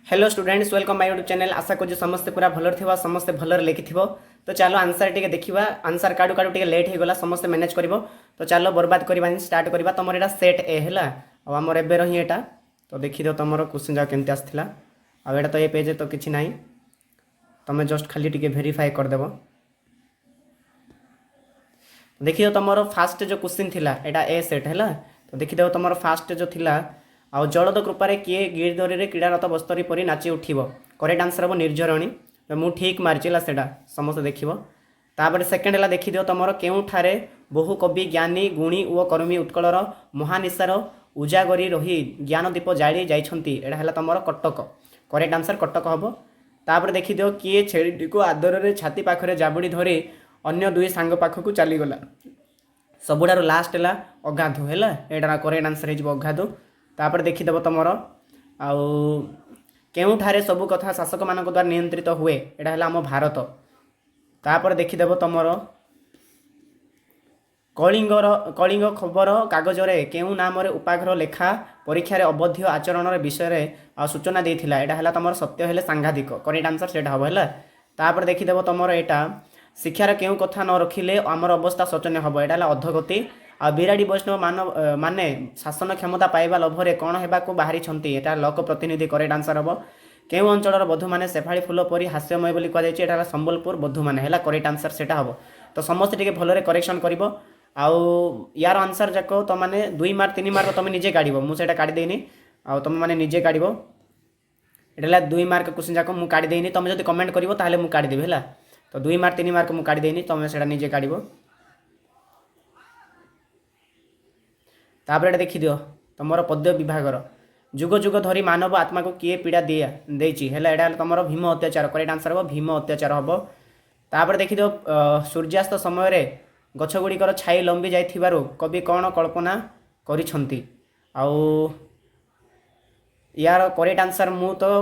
Hello students welcome my YouTube channel. आशा करूँ समस्ते पूरा भलर थिबा समस्ते भलर लिखि तो चलो आंसर टिके देखिबा। आंसर काडू काडू टिके लेट हो गला समस्ते मैनेज करिवो। तो चलो बर्बाद करबानी स्टार्ट करबा। तमर एटा सेट ए हैला आ हमर एबे रही एटा। तो देखि दो तमर क्वेश्चन जा केमते आस्थिला। आ एटा तो ए पेज तो किछि नाही, तमे जस्ट खाली टिके वेरीफाई कर देबो। देखिए तुमर फास्ट जो क्वेश्चन थिला एटा ए सेट हैला। तो देखि दो तुमर फास्ट जो थिला आ जलद कृपारे किए गिरधरी क्रीड़ारत बस्तरी परी नाची उठिब। करेक्ट आंसर हम निर्झरणी। मु ठीक मार्चिला सेटा समस्त देखिबो। तापर सेकेंड है देखिदियो तुमर केउठारे बहु कवि ज्ञानी गुणी और कर्मी उत्कलर महानिशार उजागरी रही ज्ञानदीप जाली जाइछंती। एटा हैला तुमर कटक। करेक्ट आंसर कटक हम। तापर देखिदियो किए छेड़ी को आदर रे छाती पाखरे जाबुड़ी धरी अन्य दुई सांग पाखक चलीगला। सबुठार लास्ट है अगाधु है। यहाँ करेक्ट आंसर हो अगाधु। तापर देखिदेव तुमर आउ केउठारे सबु कथा शासक मान द्वारा नियंत्रित हुए। यहाँ है आम भारत। तापर देखिदेव तुमर कलिंग खबर कागजरे केउ नाम उपाघर लेखा परीक्षार अवध्य आचरण विषय सूचना देता। यहाँ है तुम सत्य है सांघातिक। करेक्ट आंसर से हम है। तापर देखिदेव तुमर यहाँ शिक्षार केउ कथा न रखिले आमर अवस्था शोचनीय हम। यहाँ है अधगति। आ बिराड़ी वैष्णव माने शासन क्षमता पाइबा लोभरे कौन होगा बाहरी यहाँ लोक प्रतिनिधि। करेक्ट आंसर हम। केउ अंचल बधू मैंने शेफाड़ी फूल परी हास्यमय बोली कहुई संबलपुर बधू मैंने। करेक्ट आंसर से हम। तो समस्त टे भलरे करेक्शन कर आउ यार आंसर जाक तुम मैंने 2 मार्क 3 मार्क तुम निजे काढ़। मुझे काढ़ीदेनी आ तुम मैंने निजे काढ़। यहाँ 2 मार्क क्वेश्चन जाक मुझे काढ़ीदेनी। तुम जो कमेंट कर मुझे काढ़ीदेवी है। तो 2 मार्क 3 मार्क मुझे काढ़ीदेनी तुम से निजे काढ़। तापर एटा देखि दियो तुमर पद्य विभागर जुग जुग धरी मानव आत्मा को किए पीड़ा दिया देछि हैला। एटा तुमर भीम अत्याचार। करेक्ट आंसर हम भीम अत्याचार हम। तापर देखि दियो सूर्यास्त समय रे गछगुड़िकर छाई लंबी जाइथिबारु कवि कौन कल्पना करिछंती। आउ यार करेक्ट आंसर मु तो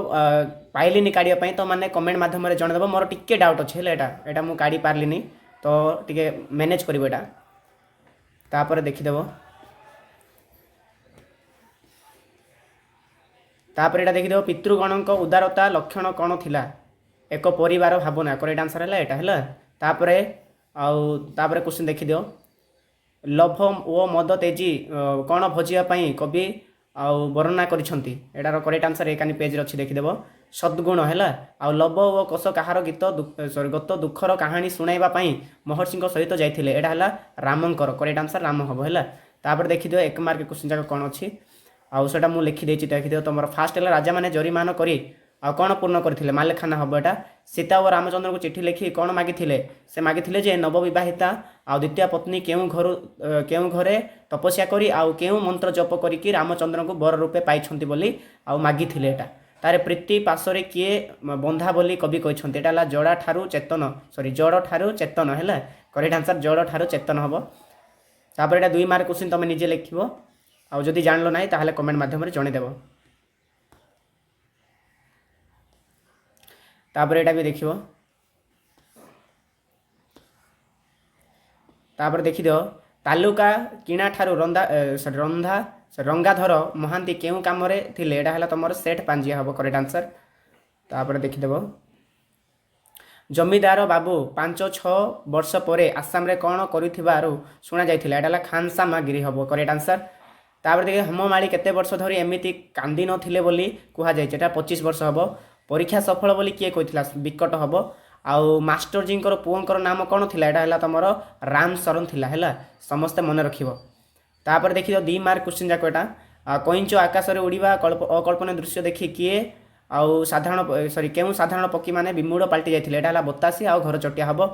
पाइलिनी काढ़िया तो माने कमेंट माध्यम जनदेव। मोर टिके डाउट अच्छे एटा मु काढ़ी पारलिनी तो टिके मैनेज करिवो एटा। तापर देखिदेव तापर एटा देखिदेव पितृगणक उदारता लक्षण कौन थिला। एक परिवार भावना। करेक्ट आंसर है एटा है। तापर तापर क्वेश्चन देखिदियो लोभ ओ मद तेजी कौन भोजियापाई कवि आउ वर्णना करिछंती। एटार करेक्ट आंसर एकानी पेज अच्छी देखिदेव सद्गुण है। आउ लोभ ओ कष कहार गीत गत दुखर कहानी शुणाइबा पई महर्षि सहित जाइथिले। एटा है रामंकर। करेक्ट आंसर राम हम है। तापर देखिदियो 1 मार्क क्वेश्चन जाक कौन अच्छी आउ सेटा मु लिखि देछि। देखिदियो तुम फास्ट है राजा मैंने जरिमान करी आ कौन पूर्ण करथिले मालेखाना हम। एटा सीता और रामचंद्र को चिठी लिखि कौन मागिथिले से मागिथिले जे नवविवाहिता आ द्वितीय पत्नी केउ घरे तपस्या करी आउ केउ मंत्र जप करिकि रामचंद्र को बर रूपे पाइछंती बोली आउ मागिथिले। एटा तारे प्रीति पाशरे किए बंधा बोली कवि कहते। एटा ला जड़ा ठारू चेतन सॉरी जड़ ठारू चेतन है। करेक्ट आंसर जड़ ठारू चेतन हम। तापर एटा 2 मार्क क्वेश्चन तुम निजे लिखिबो आउ जदि जानलो नाही ताहले कमेंट माध्यम जणेदेव। तापर एटा भी देखिबो। तापर देखिदियो तालुका किणा ठारू रंगाधर महांती केउ काम रे थिले। एटा हला तमर सेठ पांजिया हबो। Correct answer. तापर देखिदेव जमीदार बाबू 5-6 वर्ष परे आसाम रे कौन करुथिबारु सुना जाइथिला। एटा हला खानसामा गिरी हबो। Correct answer. तापर देखिए हेममाली केते वर्ष धरी एमिति कांदी नथिले बोली कुहा जाय। एटा 25 वर्ष हबो। परीक्षा सफल बोली किए कहिथिला विकट हबो। आउ मास्टर जी पुओंकर नाम कौन थिला। एटा हला तमर राम शरण थिला हैला। समस्ते मन रखिबो। तापर देखियो 2 मार्क क्वेश्चन जाको एटा कइंच आकाश रे उड़ीबा अकल्पनीय दृश्य देखि किए आउ साधारण सॉरी केउ साधारण पक्षी माने विमूढ़ पाल्टी जाइथिले। एटा हला बतासी आउ घर चटिया हबो।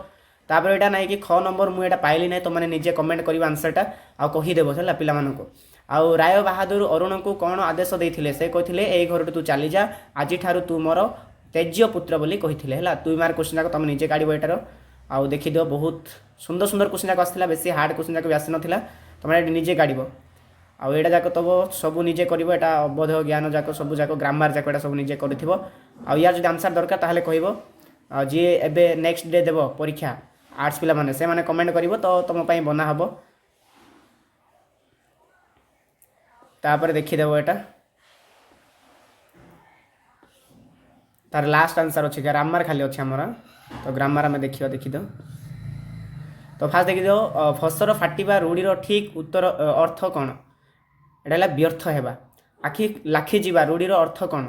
तापर एटा नाही कि ख नंबर मु एटा पाइली नै तो माने निजे कमेंट करिवा आंसरटा आउ कहि देबो हैला पिला मानको। आउ राय बहादुर अरुण को कौन आदेश देते से कहते ए घर तू चली जा आज ठारू तू मोर तेज्य पुत्र बोली कही है। 2 मार्क क्वेश्चन जाक तुम निजे काढ़। एटार आउ देखिदियो बहुत सुंदर सुंदर क्वेश्चन जाक आसला। बेसी हार्ड क्वेश्चन जाक भी आसी नाला तुम निजे काढ़। आउ एटा जाक तब सब निजे कर। एटा अवध ज्ञान जाक सब जाक ग्रामर जाक एटा सब निजे कर। आउ यार जो आंसर दरकार ताहले कहबो। जी एबे नेक्स्ट डे देव परीक्षा आर्ट्स पिला माने से माने कमेंट करिवो तो तुम पई बना हबो। तापर देखिदेव एटा तार लास्ट आंसर अच्छे ग्रामर खाली अच्छे आमर तो ग्रामर आम देखा देखी दो तो फास्ट देखी दो फसर फाटिबा रूढ़ीर ठीक उत्तर अर्थ कौन एटा है व्यर्थ हेबा आखि लाखी जीवा रूढ़ीर अर्थ कौन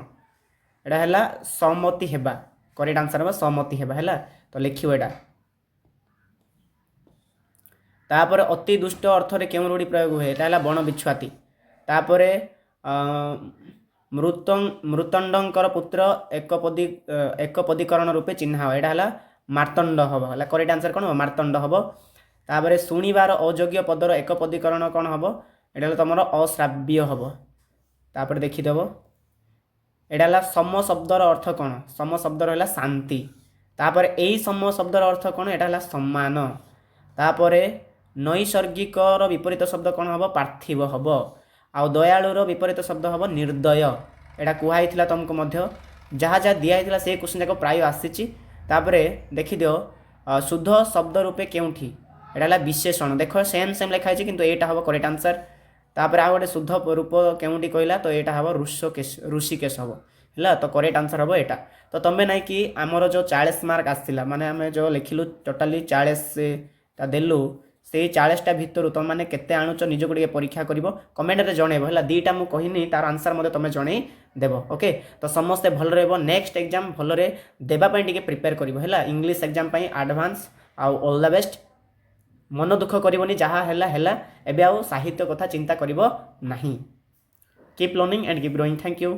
एटा है सहमति हेबा करेक्ट आंसर है सहमति हेबा है तो लिखियो एटा तापर अति दुष्ट अर्थ रे केउं रूढ़ी प्रयोग हुए एटा है बण बिछुआती तापर मृतंडंकर पुत्र एक पदीकरण रूपे चिन्हा एटा है मार्तंड हम है करेक्ट आंसर कौन हम मार्तंड हम तापर शुणिबार अयोग्य पदर एक पदीकरण कौन हम एटा तुम अश्राव्य हम तापर देखीदेव एटा है सम शब्दर अर्थ कौन सम शब्दर है शांति तापर यही सम शब्दर अर्थ कौन एटा है सम्मान तापर नैसर्गिकर विपरीत शब्द कौन हम पार्थिव हम आ दयालुर विपरीत शब्द हम निर्दय एटा कहला तुमको मध्य जहाँ जहाँ दिखाई से क्वेश्चन जाक प्राय आसी देखीदियो शुद्ध शब्द रूपे केउठी एटा है विशेषण देख सेम सेम लिखाई किंतु एटा हम करेक्ट आंसर तापर आ गए शुद्ध रूप केउठी कहला तो यहाँ हम ऋषिकेश हम है तो करेक्ट आंसर हम एटा तो तुम्हें ना कि आमर जो 40 मार्क आसला माने आम जो लिखिलु टोटाली 40 देलु से 40टा भितर तुम मैंने केते आणुच निजको टे परीक्षा कर कमेंट रे जनइब है दीटा मुझे कहनी तार आंसर मत तुम जन देव ओके तो समस्ते भल रहा नेक्स्ट एग्जाम भलरे देवाई टे प्रिपेयर कर इंग्लीश एग्जाम एडवांस आउ ऑल द बेस्ट मन दुख करनी जहाँ है एबे आउ साहित्य कथा चिंता करिवो नहीं keep learning and keep growing thank you.